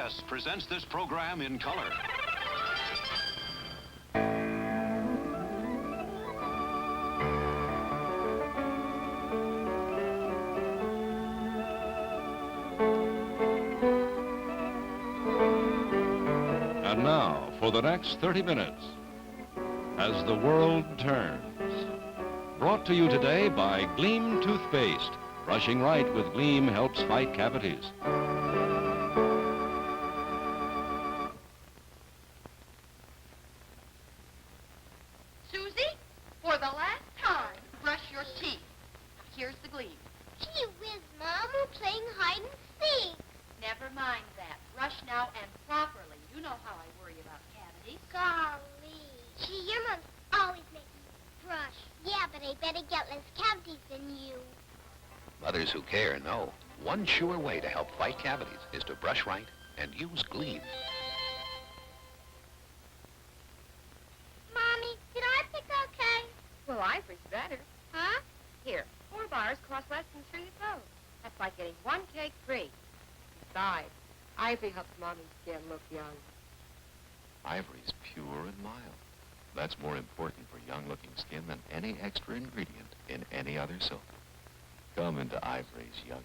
CBS presents this program in color. And now, for the next 30 minutes, as the world turns. Brought to you today by Gleam toothpaste. Brushing right with Gleam helps fight cavities. Susie, for the last time, brush your teeth. Here's the Gleam. Gee whiz, Mom, we're playing hide and seek. Never mind that. Brush now and properly. You know how I worry about cavities. Golly. Gee, your mom's always making you brush. Yeah, but I bet I get less cavities than you. Mothers who care know one sure way to help fight cavities is to brush right and use Gleam. Mommy, did I pick okay? Well, Ivory's better. Huh? Here, 4 bars cost less than 3 of those. That's like getting 1 cake free. Besides, Ivory helps Mommy's skin look young. Ivory's pure and mild. That's more important for young-looking skin than any extra ingredient in any other soap. Come into Ivory's young world.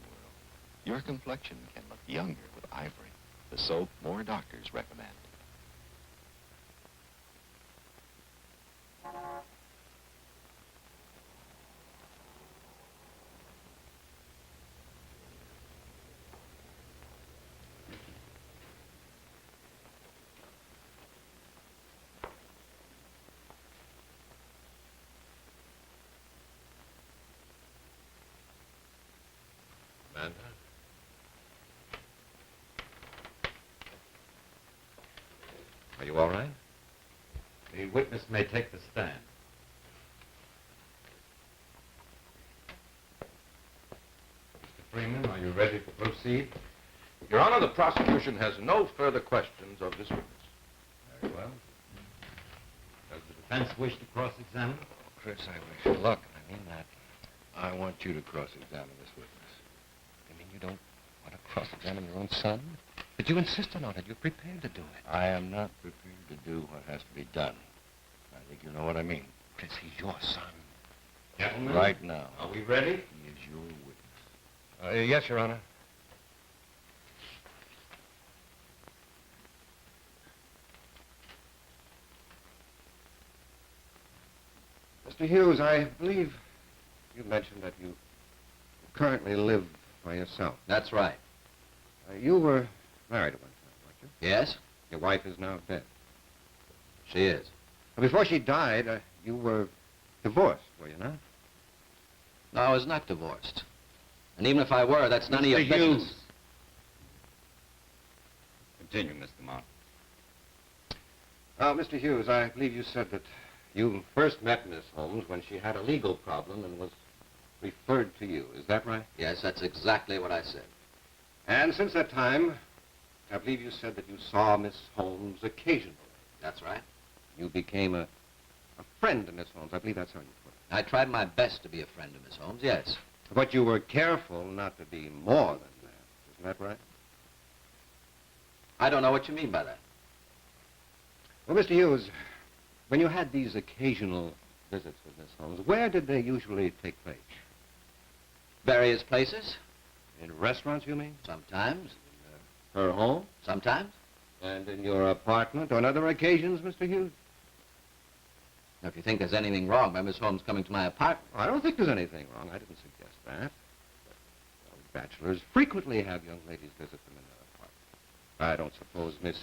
Your complexion can look younger with Ivory, the soap more doctors recommend. Amanda? Are you all right? The witness may take the stand. Mr. Freeman, are you ready to proceed? Your Honor, the prosecution has no further questions of this witness. Very well. Does the defense wish to cross-examine? Chris, I wish. Look, I mean that. I want you to cross-examine this witness. You mean you don't want to cross-examine your own son? But you insisted on it. You're prepared to do it. I am not prepared to do what has to be done. I think you know what I mean. Chris, he's your son. Gentlemen? Right now. Are we ready? He is your witness. Yes, Your Honor. Mr. Hughes, I believe you mentioned that you currently live by yourself. That's right. You were married at one time, weren't you? Yes? Your wife is now dead. She is. Before she died, you were divorced, were you not? No, I was not divorced. And even if I were, that's none of your business. Hughes. Continue, Mr. Martin. Mr. Hughes, I believe you said that you first met Miss Holmes when she had a legal problem and was referred to you. Is that right? Yes, that's exactly what I said. And since that time, I believe you said that you saw Miss Holmes occasionally. That's right. You became a friend to Miss Holmes. I believe that's how you put it. I tried my best to be a friend of Miss Holmes, yes. But you were careful not to be more than that. Isn't that right? I don't know what you mean by that. Well, Mr. Hughes, when you had these occasional visits with Miss Holmes, where did they usually take place? Various places. In restaurants, you mean? Sometimes. Her home? Sometimes. And in your apartment on other occasions, Mr. Hughes? Now, if you think there's anything wrong by Miss Holmes coming to my apartment. I don't think there's anything wrong. I didn't suggest that. Well, bachelors frequently have young ladies visit them in their apartment. I don't suppose Miss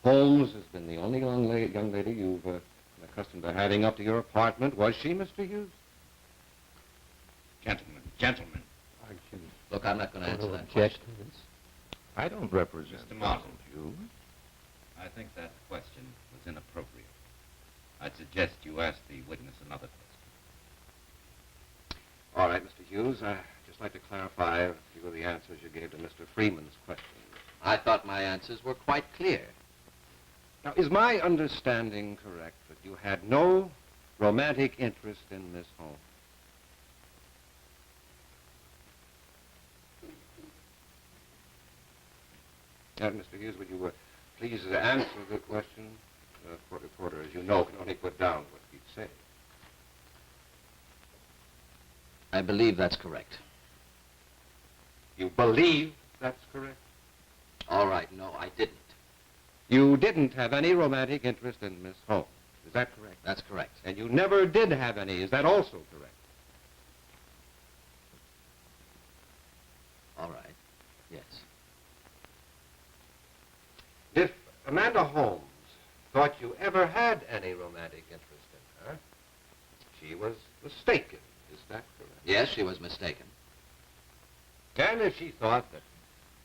Holmes has been the only young lady you've been accustomed to having up to your apartment, was she, Mr. Hughes? Gentlemen. Look, I'm not going to answer that object question. I don't represent Mr. Martin. Hughes. I think that question was inappropriate. I'd suggest you ask the witness another question. All right, Mr. Hughes, I'd just like to clarify a few of the answers you gave to Mr. Freeman's question. I thought my answers were quite clear. Now, is my understanding correct that you had no romantic interest in Miss Holmes? Mr. Hughes, would you please answer the question? Court reporter, as you know, can only put down what he'd say. I believe that's correct. You believe that's correct? All right, no, I didn't. You didn't have any romantic interest in Miss Holmes. Is that correct? That's correct. And you never did have any. Is that also correct? All right, yes. If Amanda Holmes thought you ever had any romantic interest in her, she was mistaken. Is that correct? Yes, she was mistaken. And if she thought that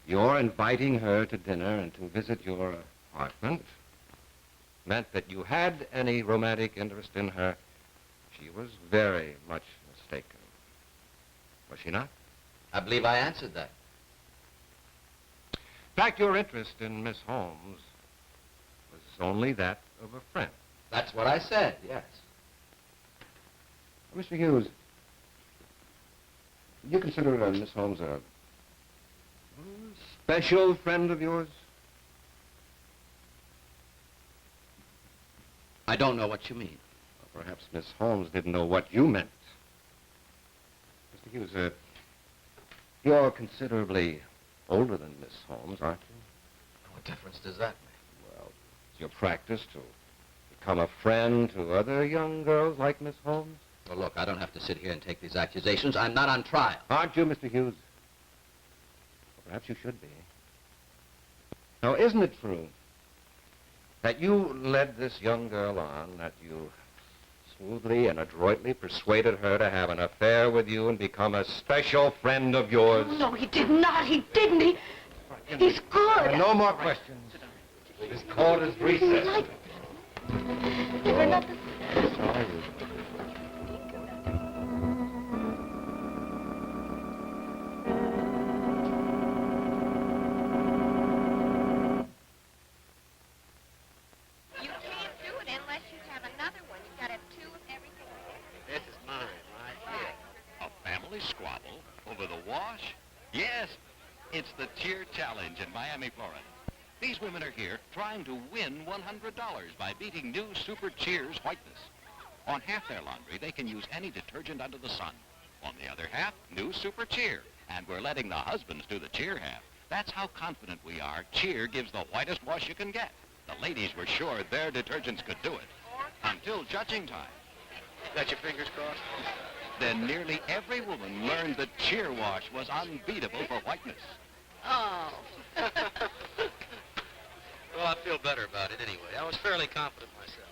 your inviting her to dinner and to visit your apartment meant that you had any romantic interest in her, she was very much mistaken. Was she not? I believe I answered that. In fact, your interest in Miss Holmes was only that of a friend. That's what I said, yes. Mr. Hughes, do you consider Miss Holmes a special friend of yours? I don't know what you mean. Well, perhaps Miss Holmes didn't know what you meant. Mr. Hughes, you're considerably older than Miss Holmes, aren't you? What difference does that make? Well, it's your practice to become a friend to other young girls like Miss Holmes. Well, look, I don't have to sit here and take these accusations. I'm not on trial. Aren't you, Mr. Hughes? Well, perhaps you should be. Now, isn't it true that you led this young girl on, that you smoothly and adroitly persuaded her to have an affair with you and become a special friend of yours? No, he did not. He didn't. He's good. No more questions. This court is recessed. They're not the... Sorry, Ruth. You can't do it unless you have another one. You've got to have two of everything. This is mine, right here. A family squabble over the wash? Yes, it's the Cheer Challenge in Miami, Florida. These women are here trying to win $100 by beating new Super Cheer's whiteness. On half their laundry, they can use any detergent under the sun. On the other half, new Super Cheer. And we're letting the husbands do the cheer half. That's how confident we are Cheer gives the whitest wash you can get. The ladies were sure their detergents could do it. Until judging time. Got your fingers crossed? Then nearly every woman learned that Cheer Wash was unbeatable for whiteness. Oh. Well, I feel better about it anyway. I was fairly confident myself.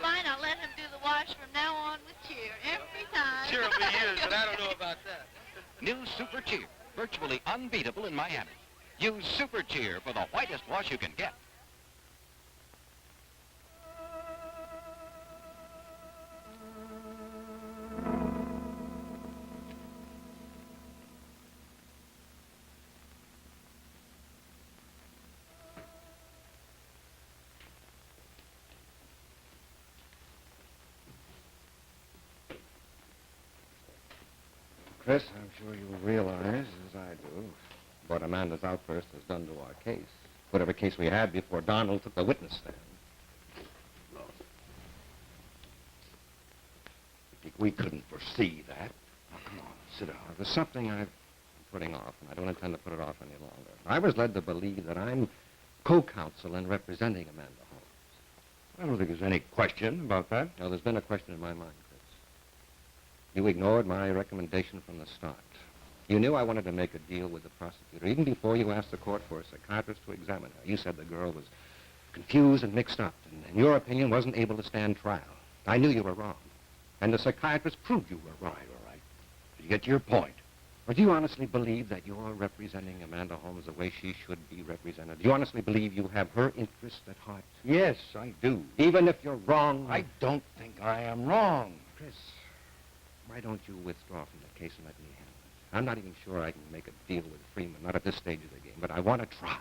Fine, I'll let him do the wash from now on with Cheer every time. Sure will be used, but I don't know about that. New Super Cheer, virtually unbeatable in Miami. Use Super Cheer for the whitest wash you can get. Chris, I'm sure you realize, as I do, what Amanda's outburst has done to our case. Whatever case we had before Donald took the witness stand. We couldn't foresee that. Now, come on, sit down. There's something I've been putting off, and I don't intend to put it off any longer. I was led to believe that I'm co-counsel in representing Amanda Holmes. I don't think there's any question about that. No, there's been a question in my mind, Chris. You ignored my recommendation from the start. You knew I wanted to make a deal with the prosecutor, even before you asked the court for a psychiatrist to examine her. You said the girl was confused and mixed up, and in your opinion, wasn't able to stand trial. I knew you were wrong. And the psychiatrist proved you were right, all right. Did you get to your point? Or do you honestly believe that you're representing Amanda Holmes the way she should be represented? Do you honestly believe you have her interest at heart? Yes, I do. Even if you're wrong? I don't think I am wrong. Chris, why don't you withdraw from the case and let me handle it? I'm not even sure I can make a deal with Freeman, not at this stage of the game, but I want to try.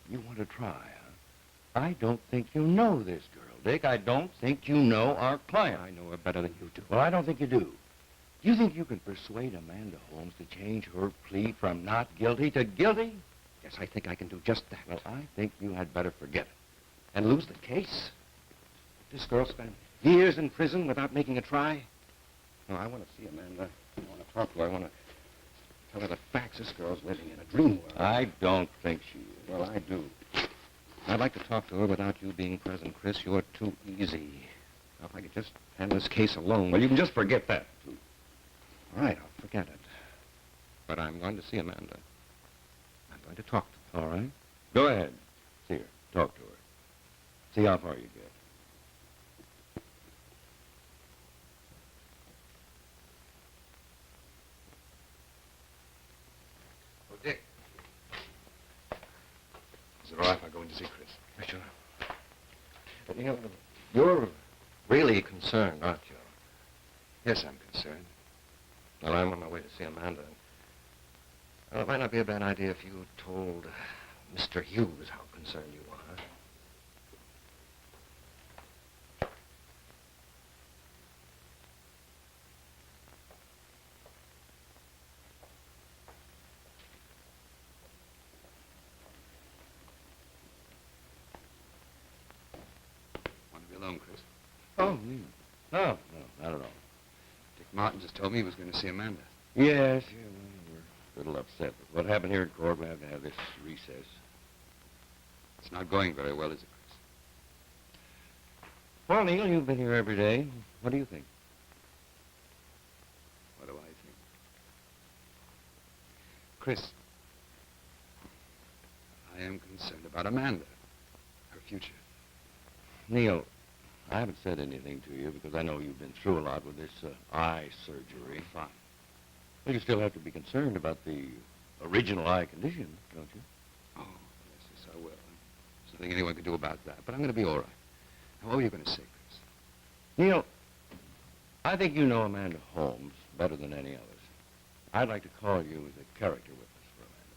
You want to try, huh? I don't think you know this girl, Dick. I don't think you know our client. I know her better than you do. Well, I don't think you do. You think you can persuade Amanda Holmes to change her plea from not guilty to guilty? Yes, I think I can do just that. Well, I think you had better forget it. And lose the case. This girl spent years in prison without making a try. No, I want to see Amanda. I want to talk to her. I want to tell her the facts. This girl's living in a dream world. I don't think she is. Well, I do. I'd like to talk to her without you being present, Chris. You're too easy. Now, if I could just handle this case alone. Well, you can just forget that. All right, I'll forget it. But I'm going to see Amanda. I'm going to talk to her. All right. Go ahead. See her. Talk to her. See how far you get. Oh, Dick. Is it all right if I go in to see Chris? Sure. But, you know, you're really concerned, aren't you? Yes, I'm concerned. Well, I'm on my way to see Amanda. Well, it might not be a bad idea if you told Mr. Hughes how concerned you are. Want to be alone, Chris? Oh, me? No, not at all. Dick Martin just told me he was going to see Amanda. Yes, yeah, well, we're a little upset with what happened here at court. We have to have this recess. It's not going very well, is it, Chris? Well, Neil, you've been here every day. What do you think? What do I think? Chris, I am concerned about Amanda, her future. Neil, I haven't said anything to you because I know you've been through a lot with this eye surgery. Fine. Well, you still have to be concerned about the original eye condition, don't you? Oh, yes, I will. There's nothing anyone can do about that, but I'm going to be all right. Now, what were you going to say, Chris? Neil, I think you know Amanda Holmes better than any of us. I'd like to call you as a character witness for Amanda.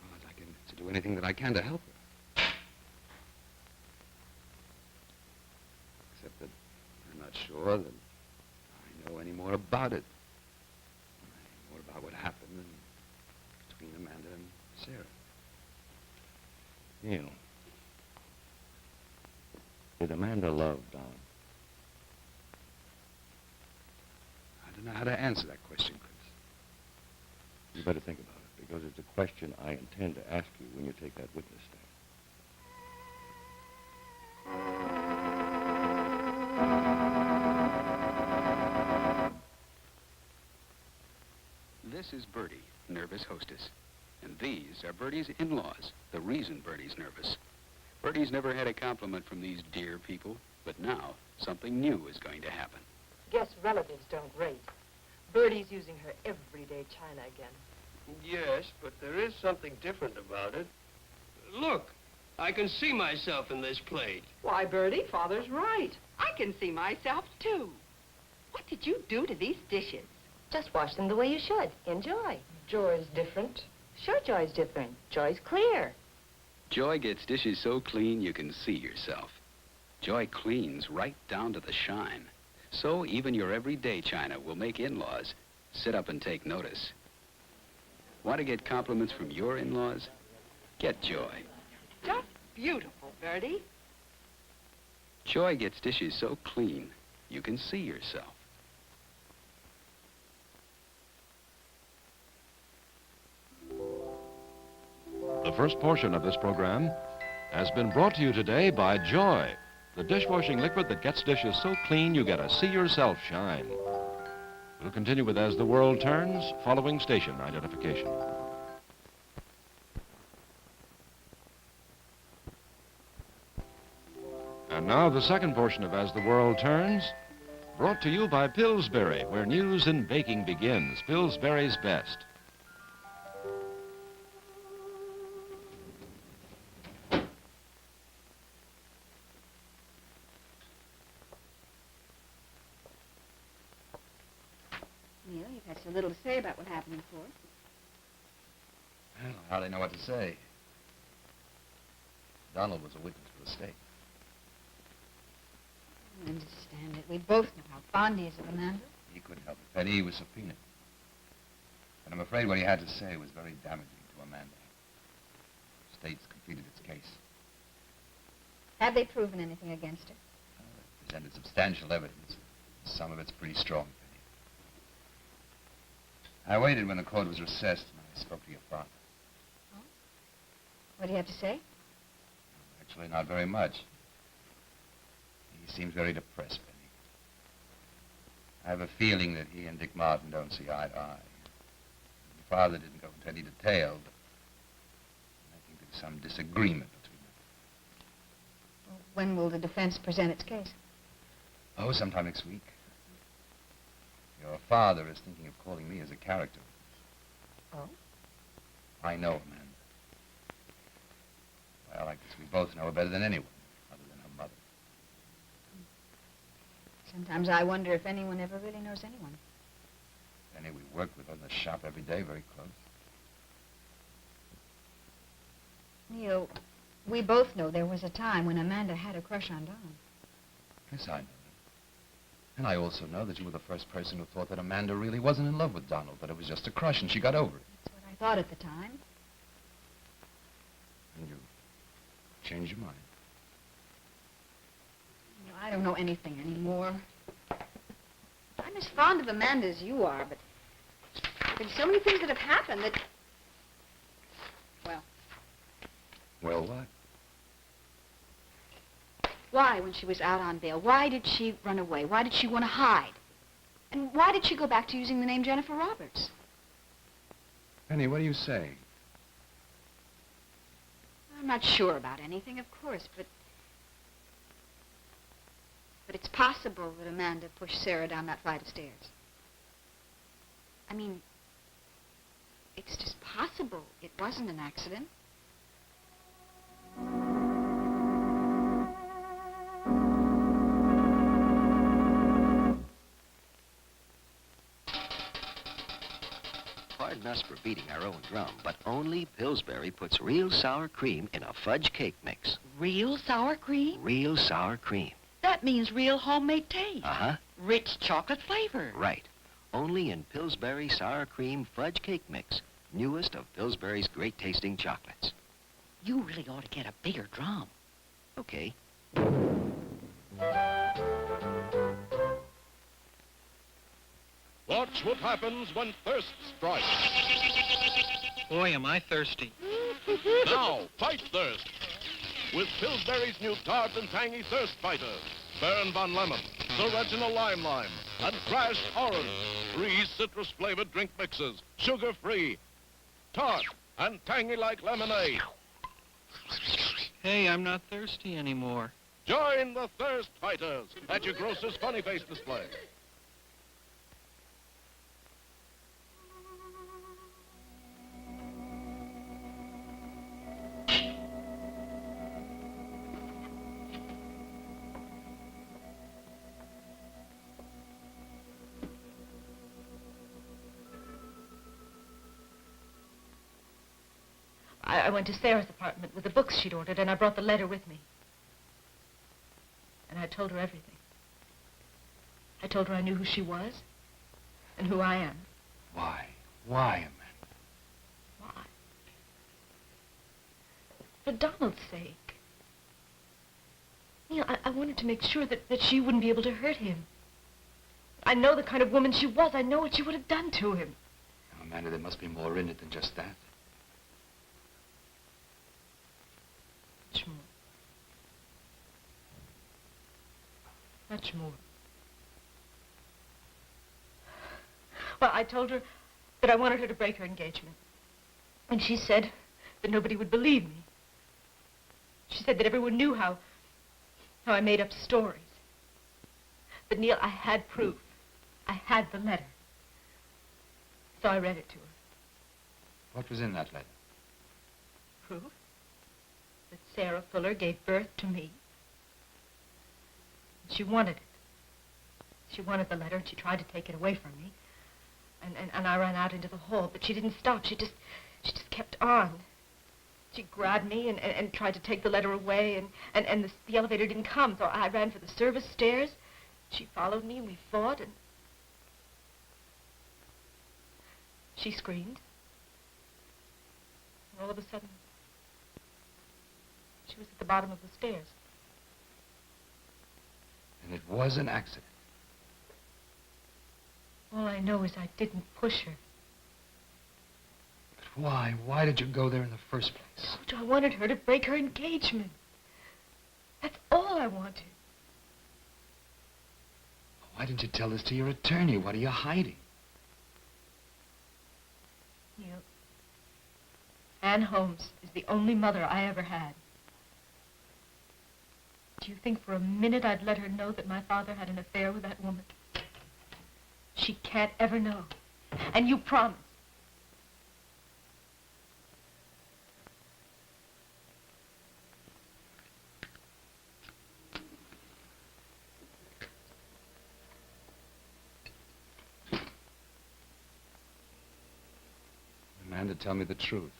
Well, I'd like to do anything that I can to help her. Except that I'm not sure that I know any more about it. Any more about what happened between Amanda and Sarah. Neil, did Amanda love Don? I don't know how to answer that question, Chris. You better think about it, because it's a question I intend to ask you when you take that witness stand. This is Bertie, nervous hostess. And these are Bertie's in-laws, the reason Bertie's nervous. Bertie's never had a compliment from these dear people, but now something new is going to happen. Guess relatives don't rate. Bertie's using her everyday china again. Yes, but there is something different about it. Look, I can see myself in this plate. Why, Bertie, Father's right. I can see myself, too. What did you do to these dishes? Just wash them the way you should. Enjoy. Joy's different. Sure, Joy's different. Joy's clear. Joy gets dishes so clean you can see yourself. Joy cleans right down to the shine. So even your everyday china will make in-laws sit up and take notice. Want to get compliments from your in-laws? Get Joy. Just beautiful, Bertie. Joy gets dishes so clean you can see yourself. The first portion of this program has been brought to you today by Joy, the dishwashing liquid that gets dishes so clean you get a see-yourself shine. We'll continue with As the World Turns, following station identification. And now the second portion of As the World Turns, brought to you by Pillsbury, where news in baking begins. Pillsbury's best. Neil, you've had so little to say about what happened in court. Well, I hardly know what to say. Donald was a witness for the state. I understand it. We both know how fond he is of Amanda. He couldn't help it. Petty, he was subpoenaed. And I'm afraid what he had to say was very damaging to Amanda. State's completed its case. Have they proven anything against her? Presented substantial evidence. Some of it's pretty strong, Penny. I waited when the court was recessed, and I spoke to your father. Oh? What do you have to say? Actually, not very much. He seems very depressed, Penny. I have a feeling that he and Dick Martin don't see eye to eye. Your father didn't go into any detail, but I think there's some disagreement between them. Well, when will the defense present its case? Oh, sometime next week. Your father is thinking of calling me as a character. Oh? I know Amanda. Well, I guess we both know her better than anyone, other than her mother. Sometimes I wonder if anyone ever really knows anyone. Penny, we work with her in the shop every day, very close. Neil, we both know there was a time when Amanda had a crush on Donald. Yes, I know that. And I also know that you were the first person who thought that Amanda really wasn't in love with Donald, that it was just a crush and she got over it. That's what I thought at the time. And you changed your mind. You know, I don't know anything anymore. I'm as fond of Amanda as you are, but there's so many things that have happened that... Well, what? Why, when she was out on bail, why did she run away? Why did she want to hide? And why did she go back to using the name Jennifer Roberts? Penny, what are you saying? I'm not sure about anything, of course, but it's possible that Amanda pushed Sarah down that flight of stairs. I mean, it's just possible it wasn't an accident. Pardon us for beating our own drum, but only Pillsbury puts real sour cream in a fudge cake mix. Real sour cream? Real sour cream. That means real homemade taste. Uh-huh. Rich chocolate flavor. Right. Only in Pillsbury sour cream fudge cake mix. Newest of Pillsbury's great-tasting chocolates. You really ought to get a bigger drum. Okay. Watch what happens when thirst strikes. Boy, am I thirsty. Now, fight thirst with Pillsbury's new tart and tangy thirst fighter. Baron Von Lemon, Sir Reginald Lime, and Crash Orange. 3 citrus-flavored drink mixes, sugar-free, tart, and tangy like lemonade. Hey, I'm not thirsty anymore. Join the thirst fighters at your grocer's funny face display. I went to Sarah's apartment with the books she'd ordered, and I brought the letter with me. And I told her everything. I told her I knew who she was and who I am. Why? Why, Amanda? Why? For Donald's sake. Neil, I wanted to make sure that she wouldn't be able to hurt him. I know the kind of woman she was. I know what she would have done to him. Now, Amanda, there must be more in it than just that. Much more. Much more. Well, I told her that I wanted her to break her engagement. And she said that nobody would believe me. She said that everyone knew how I made up stories. But, Neil, I had proof. I had the letter. So I read it to her. What was in that letter? Proof that Sarah Fuller gave birth to me. She wanted it. She wanted the letter, and she tried to take it away from me. And I ran out into the hall, but she didn't stop. She just kept on. She grabbed me and tried to take the letter away, and the elevator didn't come, so I ran for the service stairs. She followed me, and we fought, and she screamed. And all of a sudden, She was at the bottom of the stairs. And it was an accident. All I know is I didn't push her. But why? Why did you go there in the first place? I told you I wanted her to break her engagement. That's all I wanted. Why didn't you tell this to your attorney? What are you hiding? Neil, Ann Holmes is the only mother I ever had. Do you think for a minute I'd let her know that my father had an affair with that woman? She can't ever know. And you promised. Amanda, tell me the truth.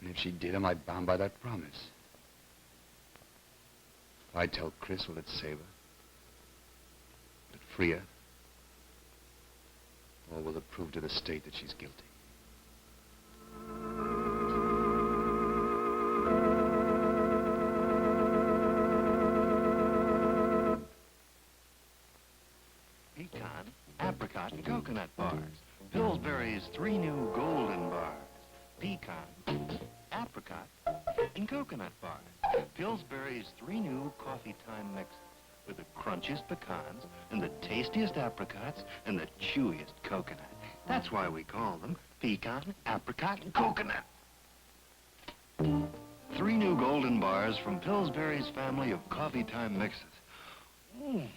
And if she did, am I bound by that promise? If I tell Chris, will it save her? Will it free her? Or will it prove to the state that she's guilty? Pecan, apricot, and coconut bars. Pillsbury's 3 new golden bars. Pecan, apricot, and coconut bars. Pillsbury's 3 new coffee time mixes with the crunchiest pecans and the tastiest apricots and the chewiest coconut. That's why we call them pecan, apricot, and coconut. 3 new golden bars from Pillsbury's family of coffee time mixes. Mm.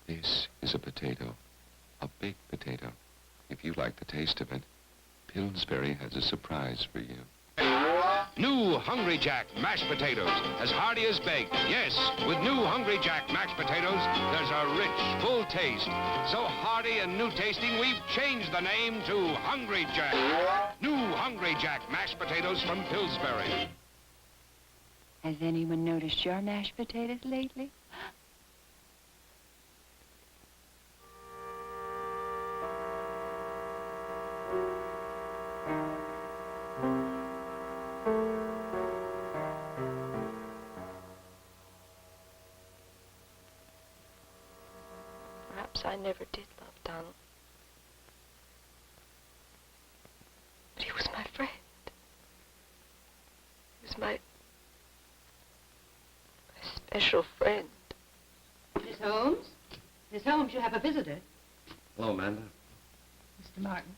This is a potato. A big potato. If you like the taste of it, Pillsbury has a surprise for you. New Hungry Jack mashed potatoes, as hearty as baked. Yes, with new Hungry Jack mashed potatoes, there's a rich, full taste. So hearty and new tasting, we've changed the name to Hungry Jack. New Hungry Jack mashed potatoes from Pillsbury. Has anyone noticed your mashed potatoes lately? Perhaps I never did love Donald. But he was my friend. He was my special friend. Miss Holmes? Miss Holmes, you have a visitor. Hello, Amanda. Mr. Martin.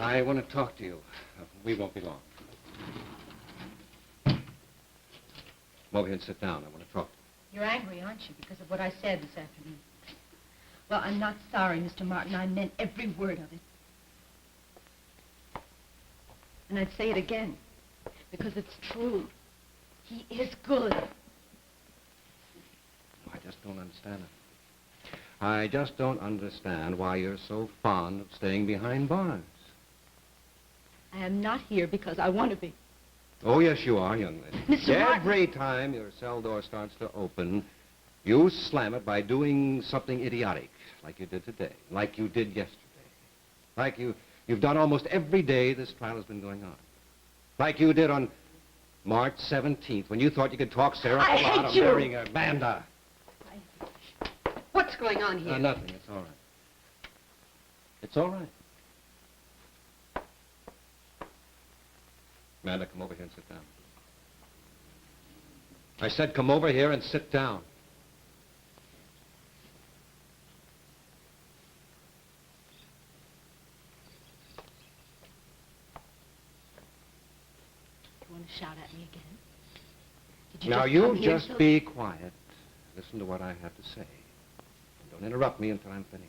I want to talk to you. We won't be long. Come over here and sit down. I want to talk to you. You're angry, aren't you, because of what I said this afternoon? Well, I'm not sorry, Mr. Martin. I meant every word of it. And I'd say it again, because it's true. He is good. I just don't understand it. I just don't understand why you're so fond of staying behind bars. I am not here because I want to be. Oh, yes, you are, young lady. Mr. Martin. Every time your cell door starts to open, you slam it by doing something idiotic, like you did today, like you did yesterday, like you've done almost every day this trial has been going on, like you did on March 17th, when you thought you could talk Sarah out of marrying Amanda. What's going on here? Nothing. It's all right. It's all right. Amanda, come over here and sit down. I said come over here and sit down. You want to shout at me again? Did Now, just you come here just so- be quiet. Listen to what I have to say. Don't interrupt me until I'm finished.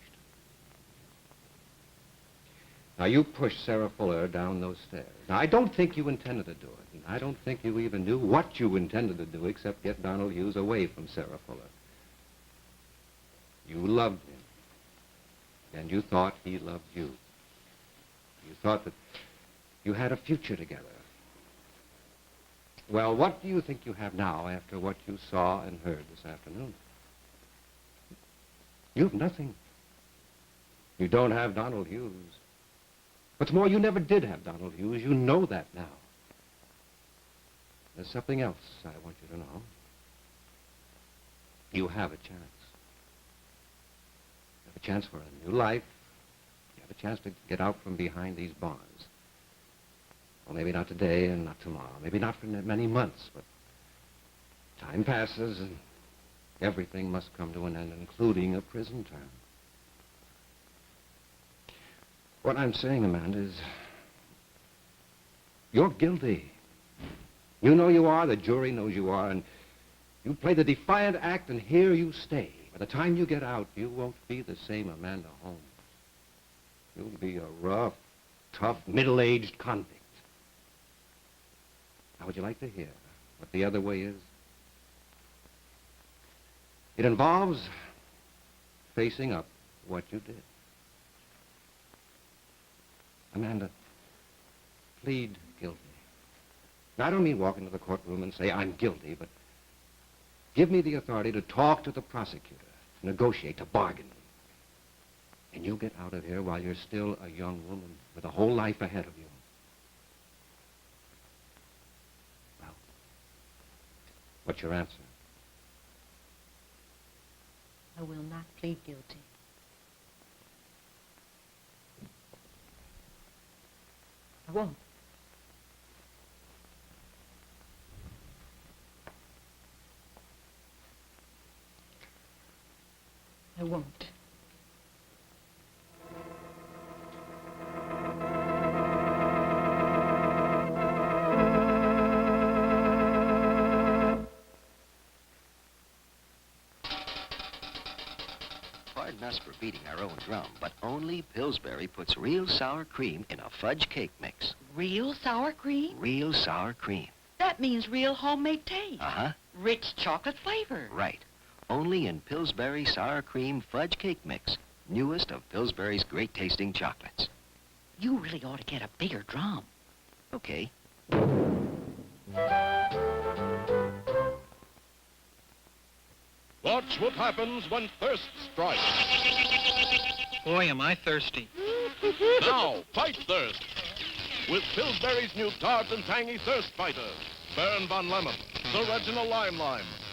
Now, you pushed Sarah Fuller down those stairs. Now, I don't think you intended to do it. And I don't think you even knew what you intended to do except get Donald Hughes away from Sarah Fuller. You loved him. And you thought he loved you. You thought that you had a future together. Well, what do you think you have now after what you saw and heard this afternoon? You have nothing. You don't have Donald Hughes. What's more, you never did have Donald Hughes. You know that now. There's something else I want you to know. You have a chance. You have a chance for a new life. You have a chance to get out from behind these bars. Well, maybe not today and not tomorrow. Maybe not for many months, but time passes and everything must come to an end, including a prison term. What I'm saying, Amanda, is you're guilty. You know you are, the jury knows you are, and you play the defiant act, and here you stay. By the time you get out, you won't be the same Amanda Holmes. You'll be a rough, tough, middle-aged convict. Now, would you like to hear what the other way is? It involves facing up what you did. Amanda, plead guilty. Now, I don't mean walk into the courtroom and say, I'm guilty, but give me the authority to talk to the prosecutor, to negotiate, to bargain. And you'll get out of here while you're still a young woman with a whole life ahead of you. Well, what's your answer? I will not plead guilty. I won't. I won't. Pardon us for beating our own drum, but only Pillsbury puts real sour cream in a fudge cake mix. Real sour cream? Real sour cream. That means real homemade taste. Uh-huh. Rich chocolate flavor. Right. Only in Pillsbury sour cream fudge cake mix, newest of Pillsbury's great-tasting chocolates. You really ought to get a bigger drum. Okay. Watch what happens when thirst strikes. Boy, am I thirsty. Now, fight thirst. With Pillsbury's new tart and tangy thirst fighter. Burn Von Lemon, the Original Lime,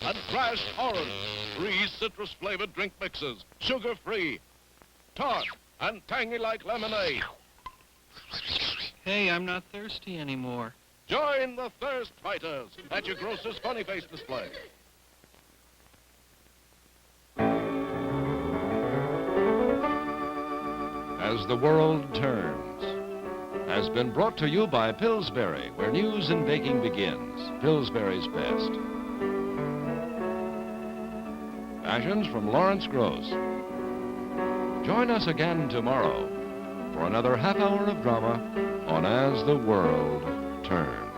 and Crashed Orange. 3 citrus-flavored drink mixes, sugar-free, tart, and tangy like lemonade. Hey, I'm not thirsty anymore. Join the Thirst Fighters at your grocer's funny face display. As the World Turns has been brought to you by Pillsbury, where news and baking begins. Pillsbury's best. Fashions from Lawrence Gross. Join us again tomorrow for another half hour of drama on As the World Turns.